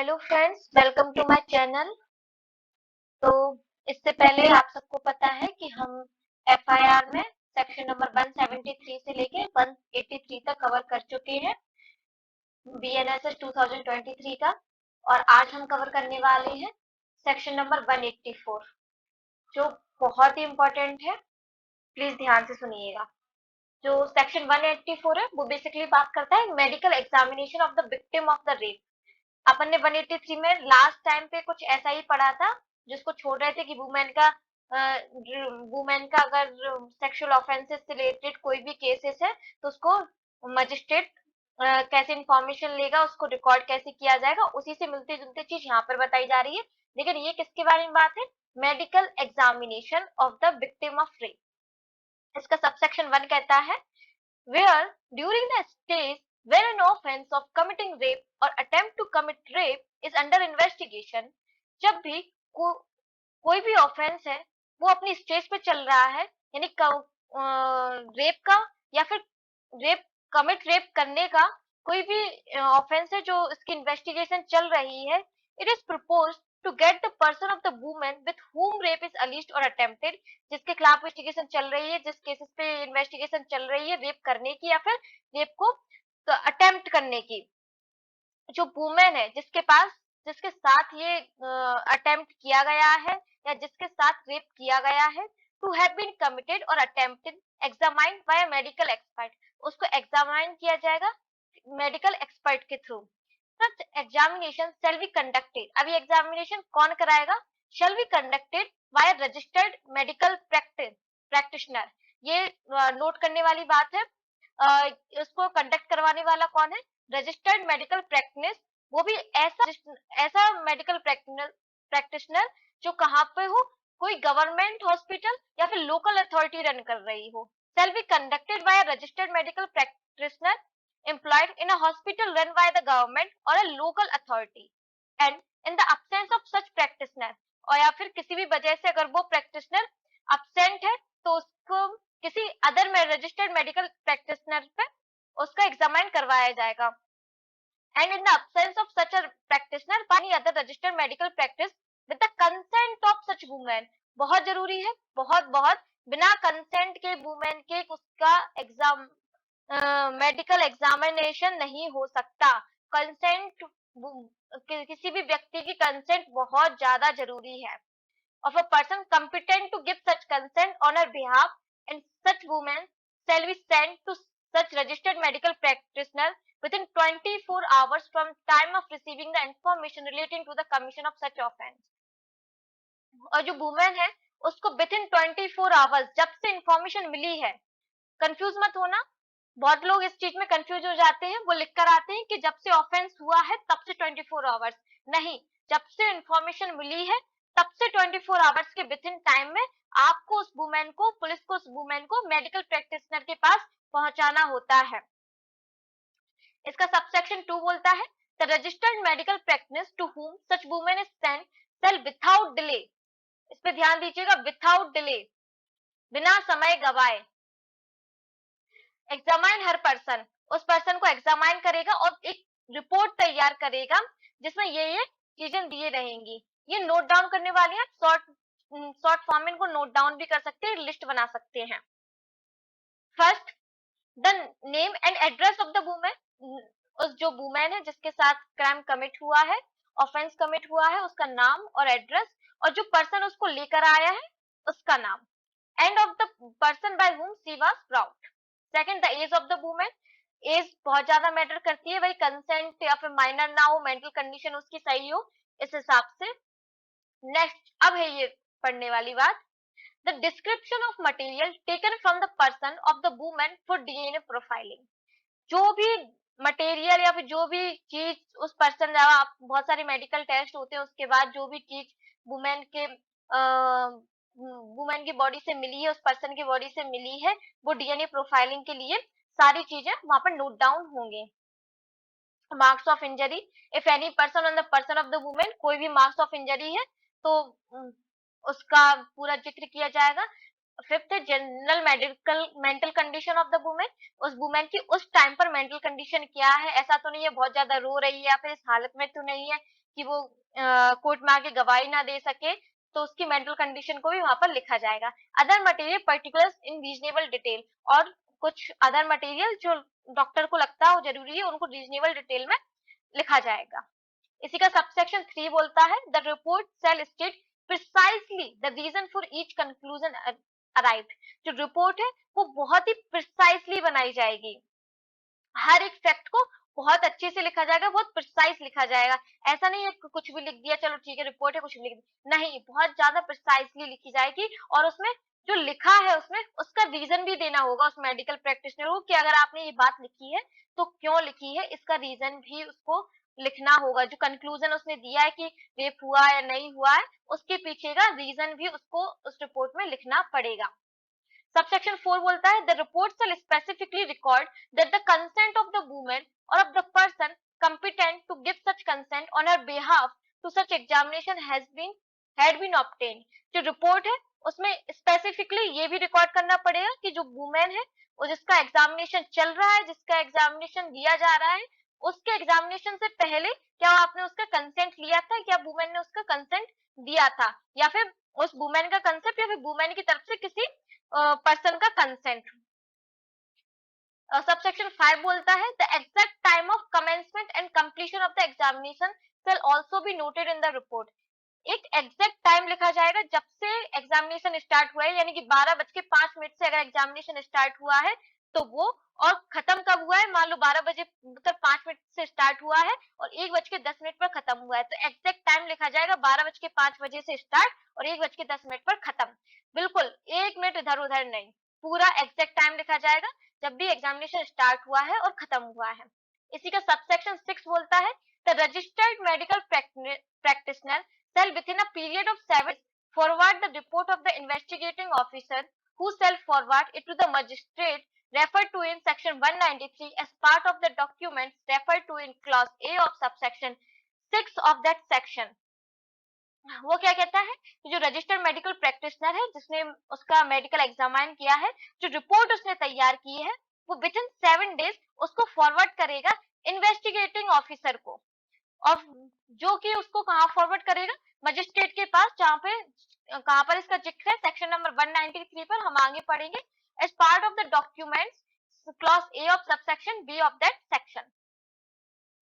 Hello friends, welcome to my channel. तो इससे पहले आप सबको पता है कि हम एफआईआर में सेक्शन नंबर 173 से लेके 183 तक कवर कर चुके हैं बीएनएसएस 2023 का। और आज हम कवर करने वाले हैं सेक्शन नंबर 184, जो बहुत ही इम्पोर्टेंट है। प्लीज ध्यान से सुनिएगा। जो सेक्शन 184 है वो बेसिकली बात करता है medical examination of the victim of the rape. अपन ने 183 में लास्ट टाइम पे कुछ ऐसा ही पढ़ा था, जिसको छोड़ रहे थे कि वुमेन का अगर सेक्सुअल ऑफेंसेस से रिलेटेड कोई भी केसेस है तो उसको मजिस्ट्रेट कैसे इंफॉर्मेशन लेगा, उसको रिकॉर्ड कैसे किया जाएगा। उसी से मिलते जुलते चीज यहाँ पर बताई जा रही है। लेकिन ये किसके बारे में बात है? Medical examination of the victim of rape. इसका सबसेक्शन 1 कहता है where during the stage where an offense of committing rape or attempt to commit rape is under investigation। जब भी कोई भी ऑफेंस है वो अपनी स्टेज पे चल रहा है, यानी रेप का या फिर रेप करने का कोई भी ऑफेंस है जो इसकी इन्वेस्टिगेशन चल रही है, it is propose to get the person of the women with whom rape is alleged और अटेम्प्टेड। जिसके खिलाफ इन्वेस्टिगेशन चल रही है, जिस केसेस पे इन्वेस्टिगेशन चल रही है रेप करने की या फिर रेप को अटेम्प्ट करने की, जो वुमेन है जिसके साथ ये अटेम्प्ट किया गया है या जिसके साथ रेप किया गया है, टू हैव बीन कमिटेड और attempted examined by medical expert. उसको एग्जामाइन किया जाएगा मेडिकल एक्सपर्ट के through. Such examination shall be conducted. अब ये एग्जामिनेशन कौन कराएगा? Shall be conducted by registered medical practitioner. ये नोट करने वाली बात है। इसको कंडक्ट करवाने वाला कौन है? Registered medical practice. वो भी ऐसा मेडिकल प्रैक्टिशनर जो कहाँ पे हो, कोई गवर्नमेंट हॉस्पिटल या फिर लोकल अथॉरिटी रन कर रही हो। शैल be conducted bye a registered medical practitioner employed in a hospital run by the government or a local authority and in the absence of such practitioner। और या फिर किसी भी वजह से अगर वो प्रैक्टिशनर absent है तो उसको किसी अदर में रजिस्टर्ड मेडिकल प्रैक्टिशनर पे उसका एग्जामाइन करवाया जाएगा। and in the absence of such a practitioner by any other registered medical practice with the consent of such woman। बहुत जरूरी है, बहुत बहुत बिना कंसेंट के वुमेन के उसका एग्जाम मेडिकल एग्जामिनेशन नहीं हो सकता। कंसेंट, किसी भी व्यक्ति की कंसेंट बहुत ज्यादा जरूरी है। of a person competent to give such consent on her behalf, and such women shall be sent to such registered medical practitioner within 24 hours from time of receiving the information relating to the commission of such offense। और जो women है उसको within 24 hours, जब से information मिली है, confuse मत होना। बहुत लोग इस चीज में कंफ्यूज हो जाते हैं, वो लिख कर आते हैं कि जब से ऑफेंस हुआ है तब से 24 आवर्स। नहीं, जब से इंफॉर्मेशन मिली है तब से 24 आवर्स के विद इन टाइम में आपको उस वुमेन को, पुलिस को उस वुमेन को मेडिकल प्रैक्टिशनर के पास पहुंचाना होता है। इसका सबसेक्शन 2 बोलता है the registered medical practice to whom such women is sent shall without delay. इस पे ध्यान दीजिएगा, विथआउट डिले, बिना समय गवाए। एग्जामाइन हर पर्सन, उस पर्सन को एग्जामाइन करेगा और एक रिपोर्ट तैयार करेगा जिसमें ये चीजें दिए रहेंगी। ये नोट डाउन करने वाली है, शॉर्ट फॉर्म में इनको नोट डाउन भी कर सकते हैं, लिस्ट बना सकते हैं। First, the name and address of the women. उस जो वुमेन है जिसके साथ क्राइम कमिट हुआ है, ऑफेंस कमिट हुआ है, उसका नाम और एड्रेस, और जो पर्सन उसको लेकर आया है उसका नाम। And of the person by whom she was brought। Second, the age of the women. Age बहुत ज्यादा मैटर करती है, वही कंसेंट या फिर माइनर ना हो, मेंटल कंडीशन उसकी सही हो, इस हिसाब से। नेक्स्ट, अब है ये पढ़ने वाली बात, the description of material taken from the person of the women for DNA profiling. जो भी मटेरियल या फिर जो भी चीज उस पर्सन, बहुत सारे मेडिकल टेस्ट होते हैं, उसके बाद जो भी चीज वुमेन के वुमेन की बॉडी से मिली है, उस पर्सन की बॉडी से मिली है, वो डीएनए प्रोफाइलिंग के लिए सारी चीजें वहां पर नोट डाउन होंगे। Marks of injury, if any person on the person of the women, कोई भी मार्क्स ऑफ इंजरी है तो उसका पूरा जिक्र किया जाएगा। Fifth, general medical mental condition of the women. उस वुमेन की उस टाइम पर मेंटल कंडीशन क्या है, ऐसा तो नहीं है बहुत ज्यादा रो रही है या फिर इस हालत में तो नहीं है कि वो कोर्ट में आके गवाही ना दे सके, तो उसकी मेंटल कंडीशन को भी वहाँ पर लिखा जाएगा। अदर मटेरियल पर्टिकुलर्स इन रीजनेबल डिटेल, और कुछ अदर मटेरियल जो डॉक्टर को लगता है वो जरूरी है उनको रीजनेबल डिटेल में लिखा जाएगा। इसी का सबसेक्शन 3 बोलता है the report shall state precisely the reason for each conclusion arrived. जो रिपोर्ट है वो बहुत ही प्रिसाइजली बनाई जाएगी, हर एक फैक्ट को बहुत अच्छे से लिखा जाएगा, बहुत प्रिसाइज लिखा जाएगा। ऐसा नहीं है कि कुछ भी लिख दिया, चलो ठीक है रिपोर्ट है कुछ भी लिख दिया, नहीं, बहुत ज्यादा प्रिसाइजली लिखी जाएगी। और उसमें जो लिखा है उसमें उसका रीजन भी देना होगा उस मेडिकल प्रैक्टिशनर को कि अगर आपने ये बात लिखी है तो क्यों लिखी है, इसका रीजन भी उसको लिखना होगा। जो कंक्लूजन उसने दिया है कि रेप हुआ या नहीं हुआ है, उसके पीछे का रीजन भी उसको उस रिपोर्ट में लिखना पड़ेगा। सबसेक्शन 4 बोलता है the report shall specifically record that the consent of the woman और of the person competent to give such consent on her behalf to such examination had been obtained। जो रिपोर्ट है उसमें specifically ये भी record करना पड़ेगा कि जो वुमेन है वो जिसका एग्जामिनेशन चल रहा है, जिसका एग्जामिनेशन दिया जा रहा है, उसके एग्जामिनेशन से पहले क्या आपने उसका कंसेंट लिया था, क्या वुमेन ने उसका कंसेंट दिया था, या फिर उस वुमेन का कंसेंट या फिर वुमेन की तरफ से किसी पर्सन का कंसेंट। सबसेक्शन 5 बोलता है the exact time of commencement and completion of the examination shell also be noted in the report. एक एग्जैक्ट टाइम लिखा जाएगा जब से एग्जामिनेशन स्टार्ट हुआ है, यानी कि 12:05 से अगर एग्जामिनेशन स्टार्ट हुआ है तो वो, और खत्म कब हुआ है, मान लो 12 बजे मतलब 5 मिनट से स्टार्ट हुआ है और 1:10 पर खत्म हुआ है, तो एग्जैक्ट टाइम लिखा जाएगा 12:05 से स्टार्ट और 1:10 पर खत्म। बिल्कुल 1 मिनट इधर उधर नहीं, पूरा एग्जैक्ट टाइम लिखा जाएगा जब भी एग्जामिनेशन स्टार्ट हुआ है और खत्म हुआ है। इसी का सबसेक्शन 6 बोलता है the registered medical practitioner shall within a period of 7 forward the report of the investigating officer who shall forward it to the magistrate referred to in section 193 as part of the documents referred to in clause A of subsection 6 of that section। वो क्या कहता है कि जो registered medical practitioner है जिसने उसका medical examine किया है, जो रिपोर्ट उसने तैयार की है वो विद इन 7 डेज उसको फॉरवर्ड करेगा इन्वेस्टिगेटिंग ऑफिसर को, और जो कि उसको कहाँ फॉरवर्ड करेगा, मजिस्ट्रेट के पास, जहाँ पे कहाँ पर इसका जिक्र है सेक्शन नंबर 193 पर, हम आगे पढ़ेंगे। As part of the documents clause A of subsection B of that section.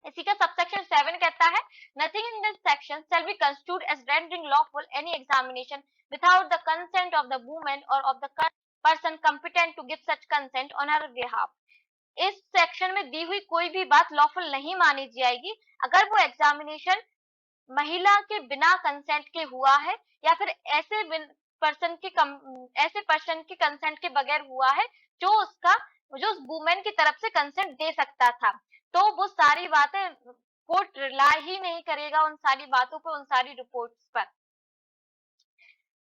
इसी का सबसेक्शन 7 कहता है nothing in this section shall be construed as rendering lawful any examination without the consent of the woman or of the person competent to give such consent on her behalf। इस section में दी हुई कोई भी बात lawful नहीं मानी जाएगी अगर वो एग्जामिनेशन महिला के बिना कंसेंट के हुआ है या फिर ऐसे पर्सन के कंसेंट के बगैर हुआ है जो उस वुमेन की तरफ से कंसेंट दे सकता था, तो वो सारी बातें कोर्ट रिलाई ही नहीं करेगा उन सारी बातों पर, उन सारी रिपोर्ट्स पर।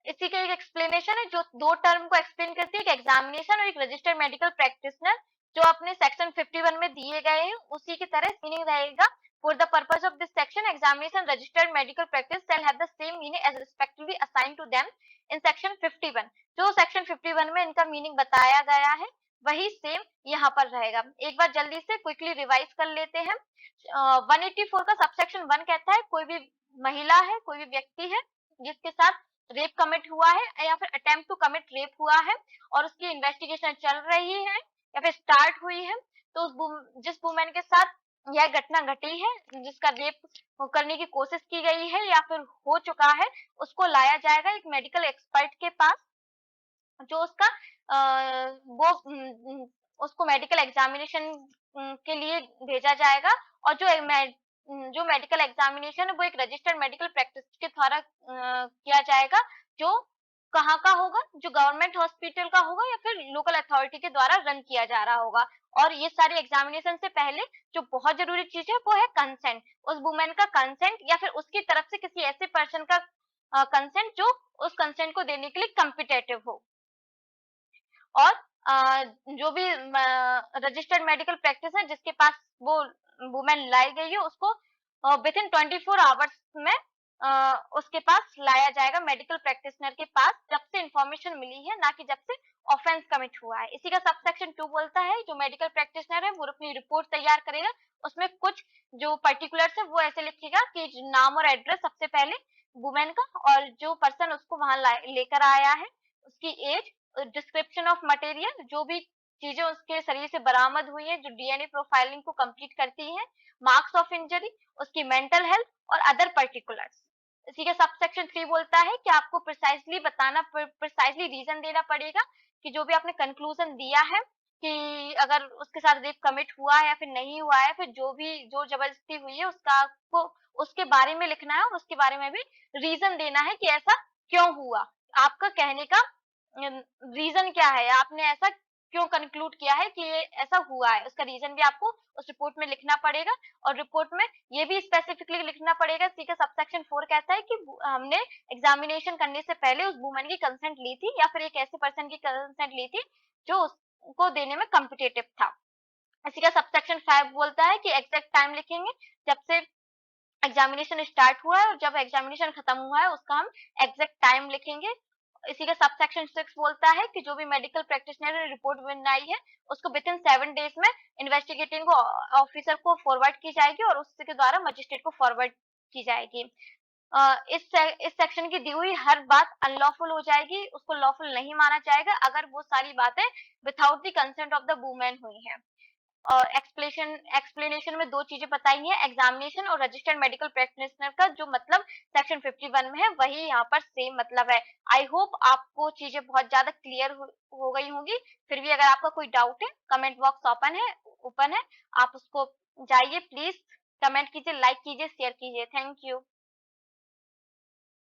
इसी का एक एक्सप्लेनेशन है जो दो टर्म को एक्सप्लेन करती है, एक एग्जामिनेशन और एक रजिस्टर्ड मेडिकल प्रैक्टिशनर, जो अपने सेक्शन 51 में दिए गए हैं उसी की तरह मीनिंग रहेगा। For the purpose of this section, examination registered medical practice shall have the same meaning as respectively assigned to them in section 51। जो section 51 में इनका मीनिंग बताया गया है वही सेम यहाँ पर रहेगा। एक बार जल्दी से क्विकली रिवाइज कर लेते हैं। 184 का सबसेक्शन 1 कहता है कोई भी महिला है, कोई भी व्यक्ति है जिसके साथ रेप कमिट हुआ है या फिर अटेम्प्ट टू कमिट रेप हुआ है और उसकी इन्वेस्टिगेशन चल रही है या फिर स्टार्ट हुई है, तो जिस वुमेन के साथ यह घटना घटी है, जिसका रेप करने की कोशिश की गई है या फिर हो चुका है, उसको लाया जाएगा एक मेडिकल एक्सपर्ट के पास, जो उसका वो उसको मेडिकल एग्जामिनेशन के लिए भेजा जाएगा। और जो मेडिकल एग्जामिनेशन है वो एक रजिस्टर्ड मेडिकल प्रैक्टिस के द्वारा किया जाएगा, जो कहाँ का होगा, जो गवर्नमेंट हॉस्पिटल का होगा या फिर लोकल अथॉरिटी के द्वारा रन किया जा रहा होगा। और ये सारे एग्जामिनेशन से पहले जो बहुत जरूरी चीज है वो है कंसेंट, उस वुमेन का कंसेंट या फिर उसकी तरफ से किसी ऐसे पर्सन का कंसेंट जो उस कंसेंट को देने के लिए कॉम्पिटेटिव हो। और जो भी रजिस्टर्ड मेडिकल प्रैक्टिस है जिसके पास वो वुमेन लाई गई है उसको विद इन 24 आवर्स में उसके पास लाया जाएगा मेडिकल प्रैक्टिशनर के पास, जब से इंफॉर्मेशन मिली है, ना कि जब से ऑफेंस कमिट हुआ है। इसी का सबसेक्शन 2 बोलता है जो मेडिकल प्रैक्टिशनर है वो अपनी रिपोर्ट तैयार करेगा उसमें कुछ जो पर्टिकुलर्स है वो ऐसे लिखेगा कि नाम और एड्रेस सबसे पहले वुमेन का, और जो पर्सन उसको वहां लेकर आया है उसकी एज, डिस्क्रिप्शन ऑफ मटेरियल, जो भी चीजें उसके शरीर से बरामद हुई है जो डीएनए प्रोफाइलिंग को कंप्लीट करती है, मार्क्स ऑफ इंजरी, उसकी मेंटल हेल्थ और अदर पर्टिकुलर्स। इसी का सब सेक्शन 3 बोलता है कि आपको प्रिसाइसली बताना, प्रिसाइसली रीजन देना पड़ेगा कि जो भी आपने कंक्लूजन दिया है कि अगर उसके साथ रेप कमिट हुआ है या फिर नहीं हुआ है, फिर जो भी जो जबरदस्ती हुई है उसका आपको उसके बारे में लिखना है और उसके बारे में भी रीजन देना है कि ऐसा क्यों हुआ, आपका कहने का रीजन क्या है, आपने ऐसा क्यों कंक्लूड किया है कि ये ऐसा हुआ है, उसका रीजन भी आपको उस रिपोर्ट में लिखना पड़ेगा। और रिपोर्ट में ये भी स्पेसिफिकली लिखना पड़ेगा, सी का सबसेक्शन 4 कहता है कि हमने एग्जामिनेशन करने से पहले उस वुमन की कंसेंट ली थी या फिर एक ऐसे पर्सन की कंसेंट ली थी जो उसको देने में कम्पिटेटिव था। इसी का सबसेक्शन 5 बोलता है कि एग्जैक्ट टाइम लिखेंगे जब से एग्जामिनेशन स्टार्ट हुआ है और जब एग्जामिनेशन खत्म हुआ है उसका हम एग्जैक्ट टाइम लिखेंगे। इसी का सबसेक्शन 6 बोलता है कि जो भी मेडिकल प्रैक्टिशनर ने रिपोर्ट बनाई है उसको विद इन 7 डेज में इन्वेस्टिगेटिंग ऑफिसर को फॉरवर्ड की जाएगी और उसके द्वारा मजिस्ट्रेट को फॉरवर्ड की जाएगी। इस सेक्शन की दी हुई हर बात अनलॉफुल हो जाएगी, उसको लॉफुल नहीं माना जाएगा अगर वो सारी बातें without the consent of the women हुई हैं। और एक्सप्लेनेशन में 2 चीजें बताई हैं, एग्जामिनेशन और रजिस्टर्ड मेडिकल प्रैक्टिशनर का जो मतलब सेक्शन 51 में है वही यहाँ पर सेम मतलब है। आई होप आपको चीजें बहुत ज्यादा क्लियर हो गई होंगी। फिर भी अगर आपका कोई डाउट है, कमेंट बॉक्स ओपन है, आप उसको जाइए प्लीज, कमेंट कीजिए, लाइक कीजिए, शेयर कीजिए। Thank you.